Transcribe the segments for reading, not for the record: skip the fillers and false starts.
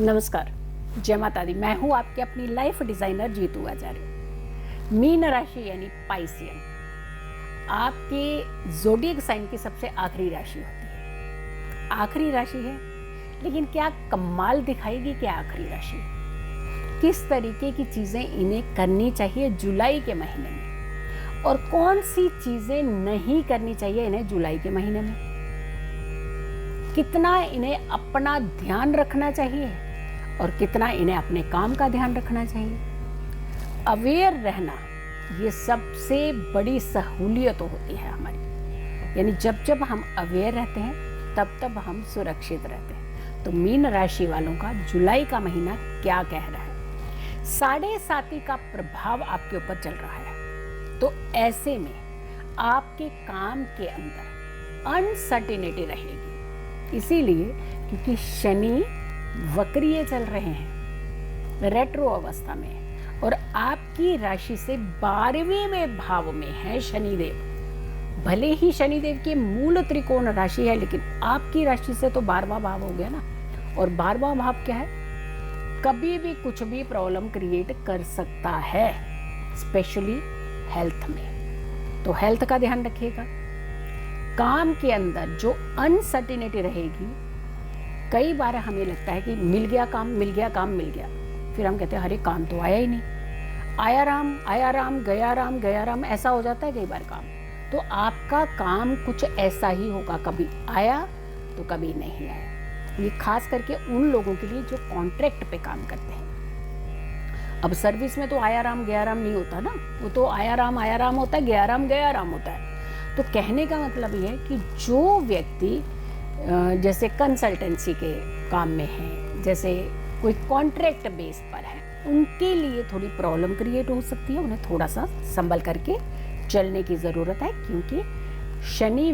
नमस्कार, जय माता दी। मैं हूँ आपकी अपनी लाइफ डिजाइनर जीतू आचार्य। मीन राशि यानी पाइसियन आपके ज़ोडिएक साइन की सबसे आखिरी राशि होती है। आखिरी राशि है, लेकिन क्या कमाल दिखाएगी क्या आखिरी राशि है। किस तरीके की चीज़ें इन्हें करनी चाहिए जुलाई के महीने में, और कौन सी चीज़ें नहीं करनी चाहिए इन्हें जुलाई के महीने में। कितना इन्हें अपना ध्यान रखना चाहिए और कितना इन्हें अपने काम का ध्यान रखना चाहिए। अवेयर रहना ये सबसे बड़ी सहूलियत होती है हमारी, यानी जब जब हम अवेयर रहते हैं तब तब हम सुरक्षित रहते हैं। तो मीन राशि वालों का जुलाई का महीना क्या कह रहा है। 7.5 का प्रभाव आपके ऊपर चल रहा है, तो ऐसे में आपके काम के अंदर अनसर्टेनिटी रहेगी। इसीलिए क्योंकि शनि वक्रीय चल रहे हैं, रेट्रो अवस्था में, और आपकी राशि से 12वें भाव में है शनिदेव। भले ही शनिदेव की मूल त्रिकोण राशि है, लेकिन आपकी राशि से तो 12वां भाव हो गया ना। और 12वां भाव क्या है, कभी भी कुछ भी प्रॉब्लम क्रिएट कर सकता है, स्पेशली हेल्थ में। तो हेल्थ का ध्यान रखिएगा। काम के अंदर जो अनसर्टेनिटी रहेगी, कई बार हमें लगता है कि मिल गया काम, मिल गया काम, मिल गया, फिर हम कहते हैं अरे काम तो आया ही नहीं, आया राम गया राम, ऐसा हो जाता है कई बार काम। तो आपका काम कुछ ऐसा ही होगा, कभी आया तो कभी नहीं आया। ये खास करके उन लोगों के लिए जो कॉन्ट्रैक्ट पे काम करते हैं। अब सर्विस में तो आया राम गया राम नहीं होता ना, वो तो आया राम होता है, गया राम होता है। तो कहने का मतलब ये है कि जो व्यक्ति जैसे कंसल्टेंसी के काम में है, जैसे कोई कॉन्ट्रैक्ट बेस पर है, उनके लिए थोड़ी प्रॉब्लम क्रिएट हो सकती है। उन्हें थोड़ा सा संभल करके चलने की ज़रूरत है, क्योंकि शनि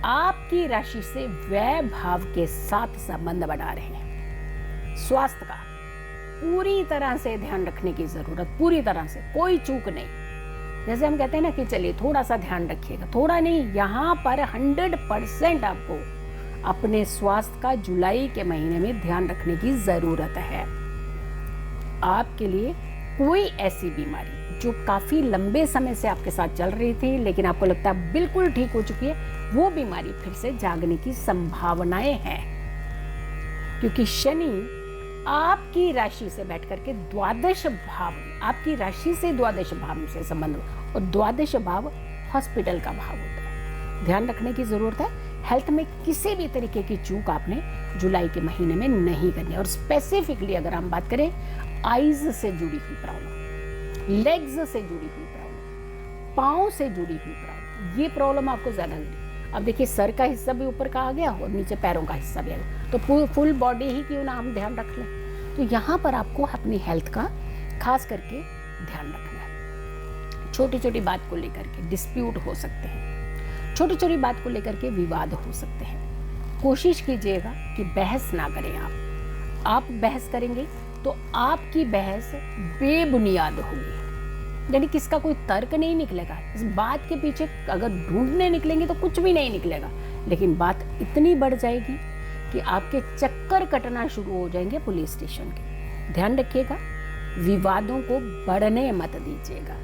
आपकी राशि से व्यय भाव के साथ संबंध बना रहे हैं। स्वास्थ्य का पूरी तरह से ध्यान रखने की ज़रूरत, पूरी तरह से, कोई चूक नहीं। जैसे हम कहते हैं ना कि चलिए थोड़ा सा ध्यान रखिएगा, थोड़ा नहीं, यहाँ पर 100% आपको अपने स्वास्थ्य का जुलाई के महीने में ध्यान रखने की जरूरत है। आपके लिए कोई ऐसी बीमारी जो काफी लंबे समय से आपके साथ चल रही थी, लेकिन आपको लगता है बिल्कुल ठीक हो चुकी है, वो बीमारी फिर से जागने की संभावनाएं हैं। क्योंकि शनि आपकी राशि से बैठ करके द्वादश भाव, आपकी राशि से द्वादश भाव से संबंध, और द्वादश भाव हॉस्पिटल का भाव होता है। ध्यान रखने की जरूरत है। हेल्थ में किसी भी तरीके की चूक आपने जुलाई के महीने में नहीं करनी है। और स्पेसिफिकली अगर हम बात करें आईज से जुड़ी हुई प्रॉब्लम, लेग्स से जुड़ी हुई प्रॉब्लम, पाँव से जुड़ी हुई प्रॉब्लम, ये प्रॉब्लम आपको ज्यादा होगी। अब देखिए सर का हिस्सा भी ऊपर का आ गया और नीचे पैरों का हिस्सा भी आ गया, तो फुल बॉडी ही क्यों ना हम ध्यान रख लें। तो यहाँ पर आपको अपनी हेल्थ का खास करके ध्यान रखना है। छोटी छोटी बात को लेकर के डिस्प्यूट हो सकते हैं, छोटी छोटी बात को लेकर के विवाद हो सकते हैं। कोशिश कीजिएगा कि बहस ना करें। आप बहस करेंगे तो आपकी बहस बेबुनियाद होगी, यानी किसका कोई तर्क नहीं निकलेगा। इस बात के पीछे अगर ढूंढने निकलेंगे तो कुछ भी नहीं निकलेगा, लेकिन बात इतनी बढ़ जाएगी कि आपके चक्कर कटना शुरू हो जाएंगे पुलिस स्टेशन के। ध्यान रखिएगा, विवादों को बढ़ने मत दीजिएगा।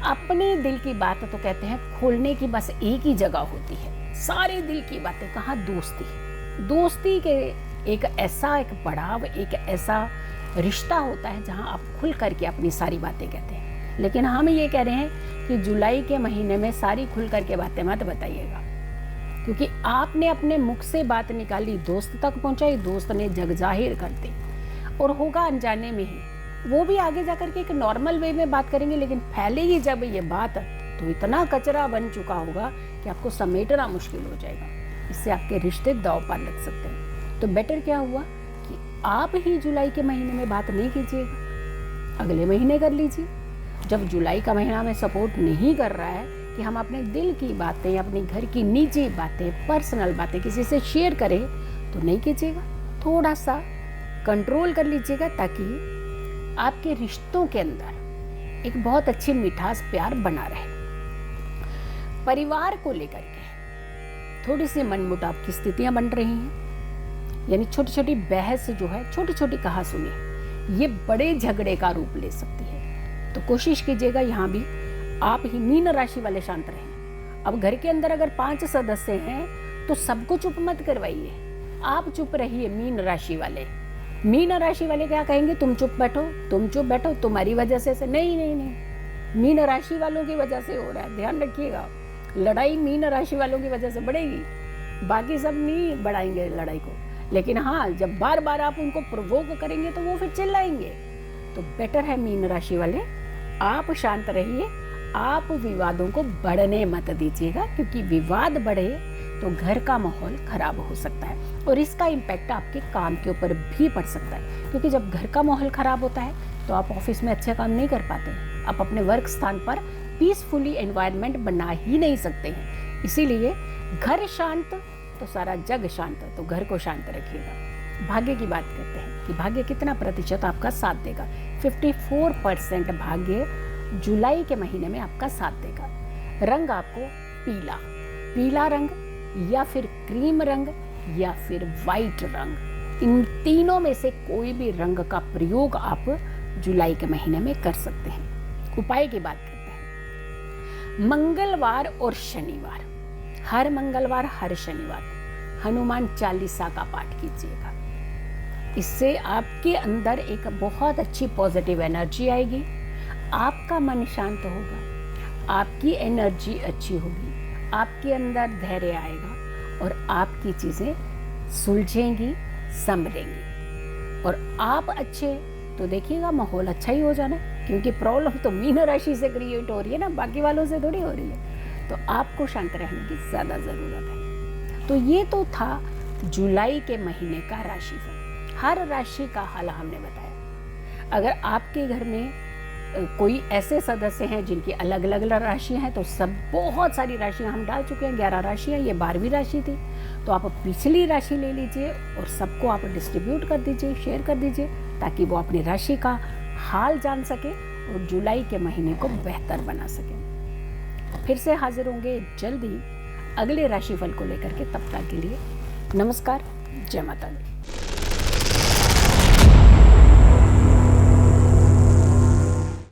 अपने दिल की बात तो कहते हैं खोलने की बस एक ही जगह होती है। सारे दिल की बातें कहाँ, दोस्ती के एक पड़ाव, एक ऐसा रिश्ता होता है जहाँ आप खुल करके अपनी सारी बातें कहते हैं। लेकिन हम ये कह रहे हैं कि जुलाई के महीने में सारी खुल करके बातें मत बताइएगा, क्योंकि आपने अपने मुख से बात निकाली, दोस्त तक पहुंचाई, दोस्त ने जग जाहिर कर दी, और होगा अनजाने में ही। वो भी आगे जाकर के एक नॉर्मल वे में बात करेंगे, लेकिन फैलेगी जब ये बात तो इतना कचरा बन चुका होगा कि आपको समेटना मुश्किल हो जाएगा। इससे आपके रिश्ते दांव पर लग सकते हैं। तो बेटर क्या हुआ कि आप ही जुलाई के महीने में बात नहीं कीजिएगा, अगले महीने कर लीजिए। जब जुलाई का महीना में सपोर्ट नहीं कर रहा है कि हम अपने दिल की बातें, अपने घर की निजी बातें, पर्सनल बातें किसी से शेयर करें, तो नहीं कीजिएगा। थोड़ा सा कंट्रोल कर लीजिएगा, ताकि आपके रिश्तों के अंदर एक बहुत अच्छी मिठास, प्यार बना रहे। परिवार को लेकर के थोड़ी सी मनमुटाव की स्थितियां बन रही हैं। यानी छोटी छोटी बहस जो है, छोटी छोटी कहासुनी, ये बड़े झगड़े का रूप ले सकती है। तो कोशिश कीजिएगा यहाँ भी आप ही मीन राशि वाले शांत रहें। अब घर के अंदर अगर 5 सदस्य हैं तो सबको चुप मत करवाइए, आप चुप रहिए। मीन राशि वाले क्या कहेंगे, तुम चुप बैठो, तुम्हारी वजह से नहीं, मीन राशि वालों की वजह से हो रहा है, ध्यान रखिएगा। लड़ाई मीन राशि वालों की वजह से बढ़ेगी, बाकी सब नहीं बढ़ाएंगे लड़ाई को। लेकिन हाँ, जब बार बार आप उनको प्रोवोक करेंगे तो वो फिर चिल्लाएंगे। तो बेटर है मीन राशि वाले, आप शांत रहिए, आप विवादों को बढ़ने मत दीजिएगा, क्योंकि विवाद बढ़े तो घर का माहौल खराब हो सकता है और इसका इम्पैक्ट आपके काम के ऊपर भी पड़ सकता है। क्योंकि जब घर का माहौल खराब होता है तो आप ऑफिस में अच्छे काम नहीं कर पाते, आप अपने वर्क स्थान पर पीसफुली एनवायरनमेंट बना ही नहीं सकते हैं। इसीलिए घर शांत तो सारा जग शांत, तो घर को शांत रखिएगा। भाग्य की बात करते हैं कि भाग्य कितना प्रतिशत आपका साथ देगा। 54% भाग्य जुलाई के महीने में आपका साथ देगा। रंग आपको पीला रंग या फिर क्रीम रंग या फिर वाइट रंग, इन तीनों में से कोई भी रंग का प्रयोग आप जुलाई के महीने में कर सकते हैं। उपाय की बात करते हैं, मंगलवार और शनिवार, हर मंगलवार हर शनिवार हनुमान चालीसा का पाठ कीजिएगा। इससे आपके अंदर एक बहुत अच्छी पॉजिटिव एनर्जी आएगी, आपका मन शांत होगा, आपकी एनर्जी अच्छी होगी, आपके अंदर धैर्य आएगा और आपकी चीजें सुलझेंगी, संभलेंगी। और आप अच्छे तो देखिएगा माहौल अच्छा ही हो जाना, क्योंकि प्रॉब्लम तो मीन राशि से क्रिएट हो रही है ना, बाकी वालों से थोड़ी हो रही है। तो आपको शांत रहने की ज्यादा जरूरत है। तो ये तो था जुलाई के महीने का राशिफल। हर राशि का हाल हमने बताया। अगर आपके घर में कोई ऐसे सदस्य हैं जिनकी अलग अलग राशियां हैं, तो सब बहुत सारी राशियां हम डाल चुके हैं, 11 राशियां, ये 12वीं राशि थी। तो आप पिछली राशि ले लीजिए और सबको आप डिस्ट्रीब्यूट कर दीजिए, शेयर कर दीजिए, ताकि वो अपनी राशि का हाल जान सके और जुलाई के महीने को बेहतर बना सके। फिर से हाजिर होंगे जल्दी अगले राशिफल को लेकर के। तब तक के लिए नमस्कार, जय माता दी।